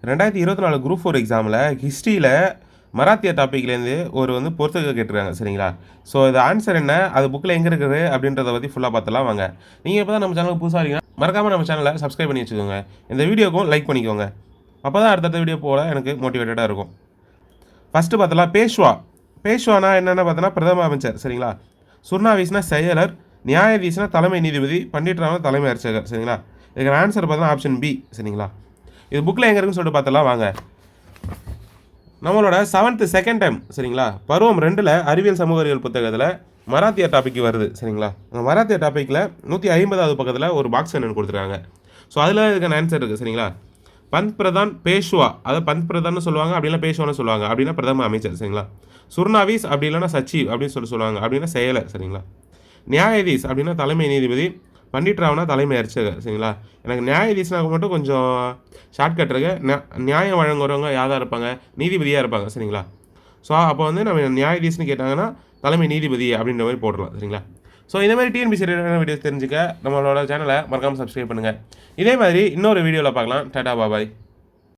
2024 group 4 எக்ஸாமில் ஹிஸ்ட்ரியில் மராத்திய டாப்பிக்லேருந்து பொறுத்துக்க கேட்டிருக்காங்க சரிங்களா. ஸோ இது ஆன்சர் என்ன, அது புக்கில் எங்கே இருக்குது அப்படின்றத பற்றி ஃபுல்லாக பார்த்துலாம் வாங்க. நீங்கள் இப்போ தான் நம்ம சேனலுக்கு புதுசாக இருக்கீங்கன்னா மறக்காமல் நம்ம சேனலை சப்ஸ்கிரைப் பண்ணி வச்சுக்கோங்க. இந்த வீடியோக்கும் லைக் பண்ணிக்கோங்க. அப்போ தான் அடுத்தடுத்த வீடியோ போல எனக்கு மோட்டிவேட்டடாக இருக்கும். ஃபஸ்ட்டு பார்த்தலாம் பேஷ்வா. பேஷ்வானா என்னென்ன பார்த்தோன்னா பிரதம அமைச்சர் சரிங்களா. சுர்னாவீஸ்னா செயலர், நியாயாதீஸ்னா தலைமை நீதிபதி, பண்டிட்ராமன் தலைமை அர்ச்சகர் சரிங்களா. இதுக்கு ஆன்சர் பார்த்தோன்னா ஆப்ஷன் பி சரிங்களா. இது புக்கில் எங்கே இருக்குன்னு சொல்லிட்டு பார்த்தலாம் வாங்க. நம்மளோட 7th செகண்ட் டைம் சரிங்களா. பருவம் 2ல் அறிவியல் சமூக அறிவியல் புத்தகத்தில் மராத்திய டாபிக் வருது சரிங்களா. அந்த மராத்திய டாப்பிக்கில் 150வது பக்கத்தில் ஒரு பாக்ஸ் என்னென்னு கொடுத்துருக்காங்க. ஸோ அதில் இதுக்கான ஆன்சர் இருக்குது சரிங்களா. பந்த் பிரதான் பேஷ்வா, அதை பந்த் பிரதான்னு சொல்லுவாங்க, அப்படின்னா பேஷ்வான்னு சொல்லுவாங்க, அப்படின்னா பிரதம அமைச்சர் சரிங்களா. சுர்னாவீஸ் அப்படி இல்லைன்னா சச்சிவ் அப்படின்னு சொல்லுவாங்க, அப்படின்னா செயலர் சரிங்களா. நியாயாதீஸ் அப்படின்னா தலைமை நீதிபதி, பண்டிட்ராவ்னா தலைமை அர்ச்சகர் சரிங்களா. எனக்கு நியாயாதீஸ்னாக மட்டும் கொஞ்சம் ஷார்ட்கட் இருக்கு. நியாயம் வழங்குறவங்க யாராக இருப்பாங்க, நீதிபதியாக இருப்பாங்க சரிங்களா. ஸோ அப்போ நம்ம நியாயாதீஸ்னு கேட்டாங்கன்னா தலைமை நீதிபதி அப்படின்ற மாதிரி போடலாம் சரிங்களா. ஸோ இதே மாதிரி டிஎன்பிசி ரிலேட்டடான வீடியோஸ் தெரிஞ்சுக்க நம்மளோட சேனலை மறக்காமல் சப்ஸ்கிரைப் பண்ணுங்கள். இதே மாதிரி இன்னொரு வீடியோவில் பார்க்கலாம். டாடா பாபாய்.